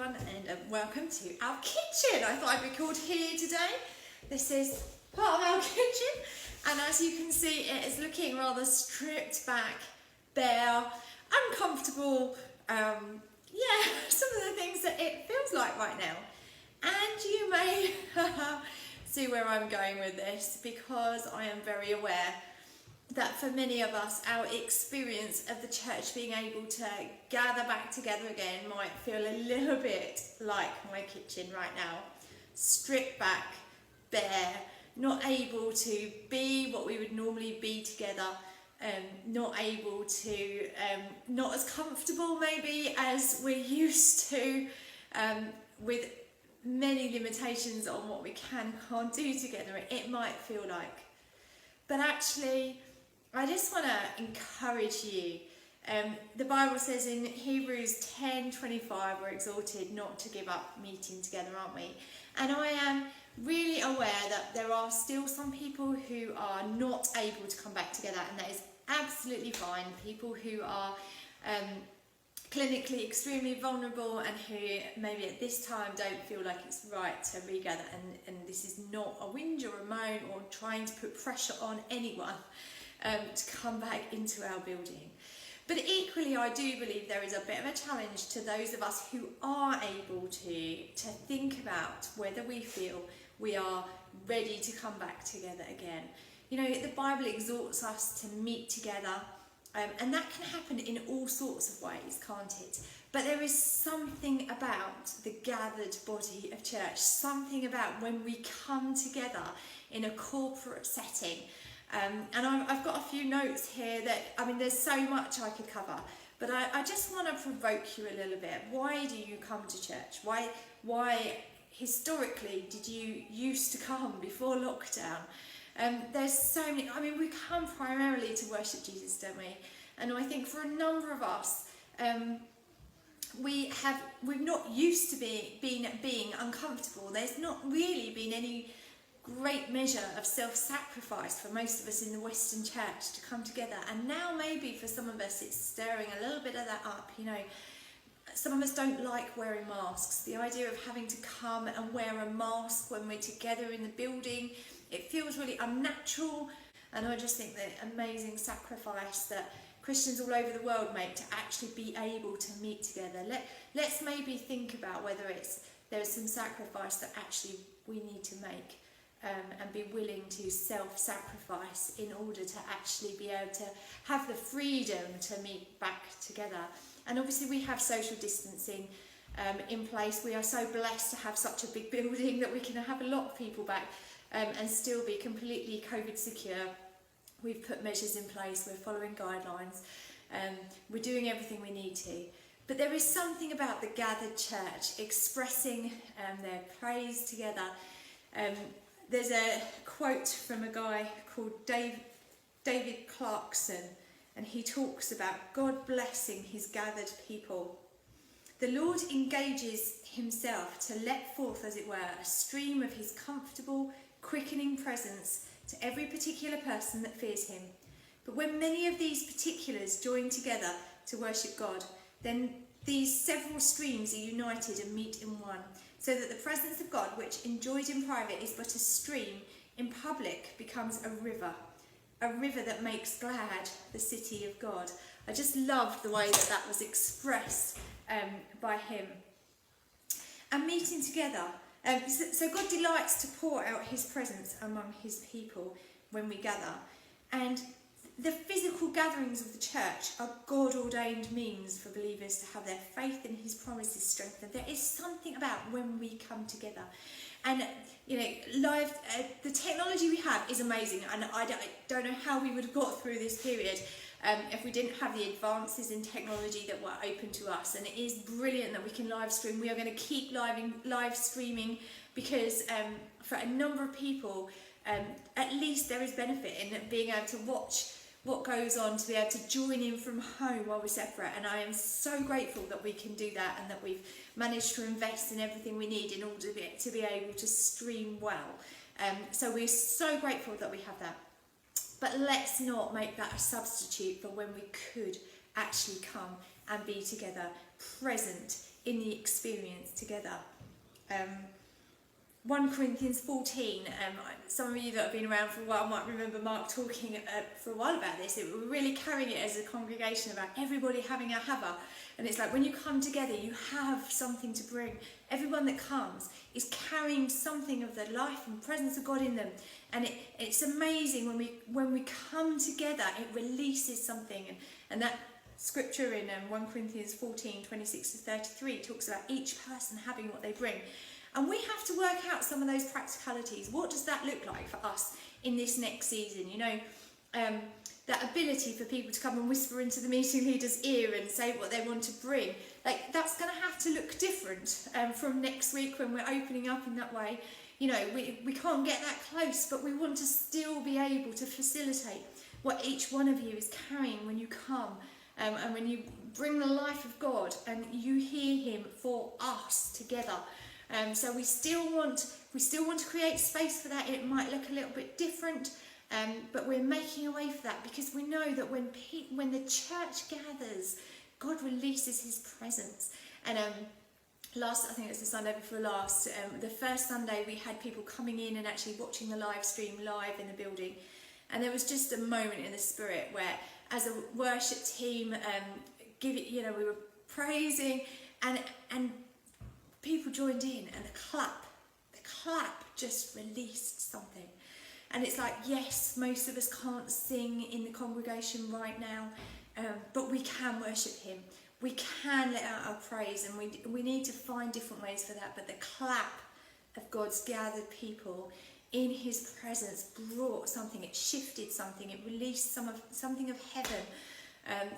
everyone, and welcome to our kitchen. I thought I'd record here today. This is part of our kitchen, and as you can see, it is looking rather stripped back, bare, uncomfortable. Some of the things that it feels like right now. And you may see where I'm going with this, because I am very aware that for many of us, our experience of the church being able to gather back together again might feel a little bit like my kitchen right now. Stripped back, bare, not able to be what we would normally be together, not able to, not as comfortable maybe as we're used to, with many limitations on what we can't do together, it might feel like. But actually, I just want to encourage you. The Bible says in Hebrews 10:25, we're exhorted not to give up meeting together, aren't we? And I am really aware that there are still some people who are not able to come back together, and that is absolutely fine. People who are clinically extremely vulnerable and who maybe at this time don't feel like it's right to regather, and this is not a whinge or a moan or trying to put pressure on anyone to come back into our building. But equally, I do believe there is a bit of a challenge to those of us who are able to think about whether we feel we are ready to come back together again. You know, the Bible exhorts us to meet together, and that can happen in all sorts of ways, can't it? But there is something about the gathered body of church, something about when we come together in a corporate setting. And I've got a few notes here that, there's so much I could cover, but I just want to provoke you a little bit. Why do you come to church? Why historically did you used to come before lockdown? There's so many. We come primarily to worship Jesus, don't we? And I think for a number of us, we've not used to being uncomfortable. There's not really been any great measure of self-sacrifice for most of us in the Western church to come together, and now maybe for some of us it's stirring a little bit of that up. You know, some of us don't like wearing masks. The idea of having to come and wear a mask when we're together in the building, it feels really unnatural. And I just think the amazing sacrifice that Christians all over the world make to actually be able to meet together. Let's maybe think about whether there's some sacrifice that actually we need to make. And be willing to self-sacrifice in order to actually be able to have the freedom to meet back together. And obviously we have social distancing in place. We are so blessed to have such a big building that we can have a lot of people back and still be completely COVID secure. We've put measures in place, we're following guidelines, we're doing everything we need to. But there is something about the gathered church expressing their praise together. There's a quote from a guy called David Clarkson, and he talks about God blessing his gathered people. The Lord engages himself to let forth, as it were, a stream of his comfortable, quickening presence to every particular person that fears him. But when many of these particulars join together to worship God, then these several streams are united and meet in one, so that the presence of God, which enjoyed in private is but a stream, in public becomes a river that makes glad the city of God. I just love the way that was expressed by him. And meeting together, so God delights to pour out his presence among his people when we gather. And the physical gatherings of the church are God-ordained means for believers to have their faith in his promises strengthened. There is something about when we come together. And, the technology we have is amazing, and I don't know how we would have got through this period if we didn't have the advances in technology that were open to us. And it is brilliant that we can live stream. We are going to keep live streaming because for a number of people, at least there is benefit in being able to watch what goes on, to be able to join in from home while we're separate. And I am so grateful that we can do that, and that we've managed to invest in everything we need in order to be able to stream well. So we're so grateful that we have that. But let's not make that a substitute for when we could actually come and be together, present in the experience together. 1 Corinthians 14, some of you that have been around for a while might remember Mark talking for a while about this. We're really carrying it as a congregation about everybody having a hava. And it's like when you come together, you have something to bring. Everyone that comes is carrying something of the life and presence of God in them. And it's amazing when we come together, it releases something. And that scripture in 1 Corinthians 14, 26 to 33 talks about each person having what they bring. And we have to work out some of those practicalities. What does that look like for us in this next season? You know, that ability for people to come and whisper into the meeting leader's ear and say what they want to bring. Like, that's going to have to look different from next week when we're opening up in that way. You know, we can't get that close, but we want to still be able to facilitate what each one of you is carrying when you come. And when you bring the life of God and you hear him for us together. So we still want to create space for that. It might look a little bit different, but we're making a way for that because we know that when the church gathers, God releases his presence. And I think it was the Sunday before last, the first Sunday we had people coming in and actually watching the live stream live in the building. And there was just a moment in the spirit where, as a worship team, we were praising and people joined in, and the clap just released something. And it's like, yes, most of us can't sing in the congregation right now, but we can worship him. We can let out our praise, and we need to find different ways for that. But the clap of God's gathered people in his presence brought something. It shifted something. It released something of heaven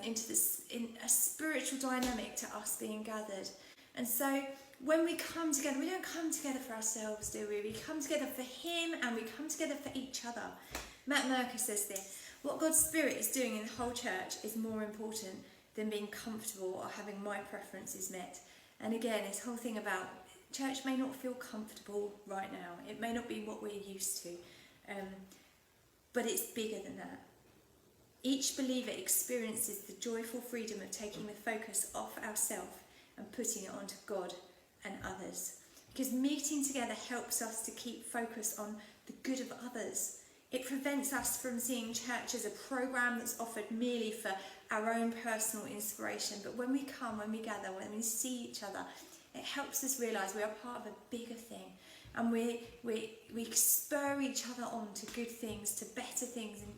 in a spiritual dynamic to us being gathered. And so when we come together, we don't come together for ourselves, do we? We come together for him, and we come together for each other. Matt Merker says this: what God's Spirit is doing in the whole church is more important than being comfortable or having my preferences met. And again, this whole thing about church may not feel comfortable right now. It may not be what we're used to, but it's bigger than that. Each believer experiences the joyful freedom of taking the focus off ourselves and putting it onto God and others. Because meeting together helps us to keep focus on the good of others. It prevents us from seeing church as a program that's offered merely for our own personal inspiration. But when we come, when we gather, when we see each other, it helps us realise we are part of a bigger thing. And we spur each other on to good things, to better things, and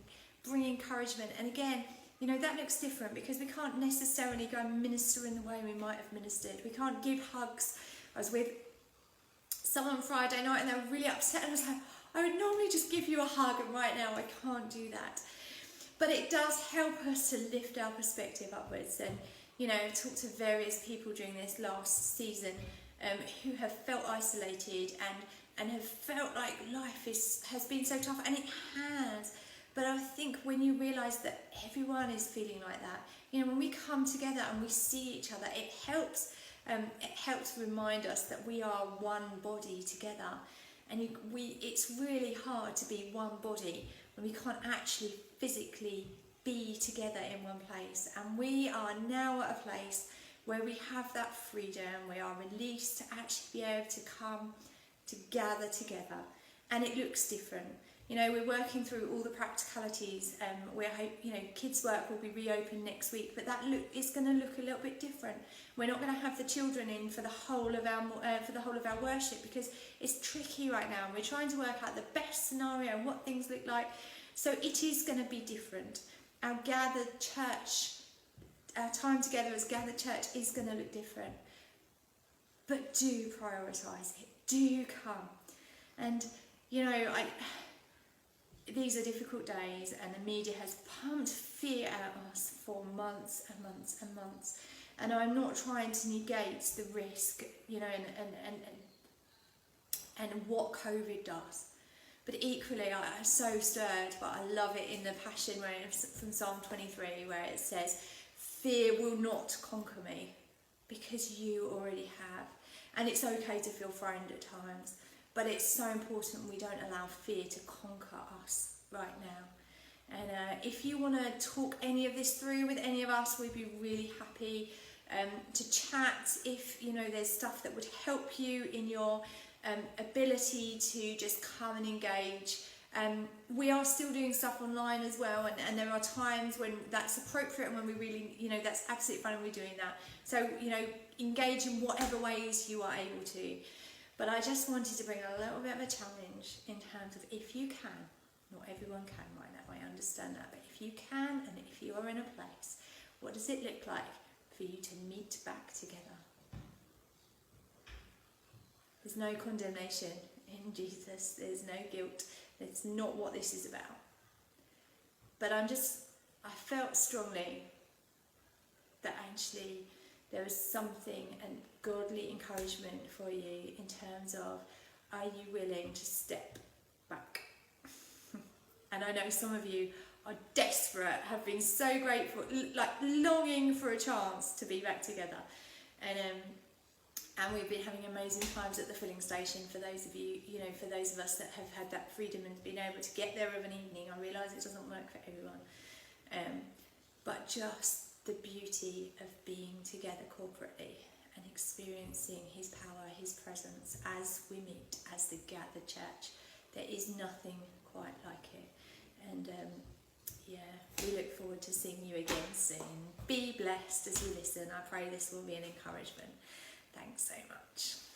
bring encouragement. And again, you know, that looks different because we can't necessarily go and minister in the way we might have ministered. We can't give hugs. I was with someone Friday night and they were really upset, and I was like, I would normally just give you a hug, and right now I can't do that. But it does help us to lift our perspective upwards. And, you know, I've talked to various people during this last season who have felt isolated and have felt like life has been so tough, and it has. But I think when you realise that everyone is feeling like that, you know, when we come together and we see each other, it helps remind us that we are one body together. And it's really hard to be one body when we can't actually physically be together in one place. And we are now at a place where we have that freedom. We are released to actually be able to come to gather together. And it looks different. You know, we're working through all the practicalities. Kids' work will be reopened next week, but it's going to look a little bit different. We're not going to have the children in for the whole of our worship because it's tricky right now. We're trying to work out the best scenario and what things look like. So it is going to be different. Our gathered church, our time together as gathered church is going to look different. But do prioritise it. Do come. And you know, these are difficult days, and the media has pumped fear at us for months and months and months. And I'm not trying to negate the risk, you know, and what COVID does. But equally, I'm so stirred, but I love it in the Passion from Psalm 23, where it says, "Fear will not conquer me, because you already have." And it's okay to feel frightened at times. But it's so important we don't allow fear to conquer us right now. And if you want to talk any of this through with any of us, we'd be really happy to chat if there's stuff that would help you in your ability to just come and engage. We are still doing stuff online as well, and there are times when that's appropriate and when we really, that's absolutely fine and we're doing that. So, engage in whatever ways you are able to. But I just wanted to bring a little bit of a challenge in terms of if you can, not everyone can right now, I understand that, but if you can and if you are in a place, what does it look like for you to meet back together? There's no condemnation in Jesus, there's no guilt. It's not what this is about. But I felt strongly that actually there is something and godly encouragement for you in terms of, are you willing to step back? And I know some of you are desperate, have been so grateful, like longing for a chance to be back together. And we've been having amazing times at the filling station for those of you, for those of us that have had that freedom and been able to get there of an evening. I realise it doesn't work for everyone. But just the beauty of being together corporately and experiencing his power, his presence as we meet, as the gathered church. There is nothing quite like it. And we look forward to seeing you again soon. Be blessed as you listen. I pray this will be an encouragement. Thanks so much.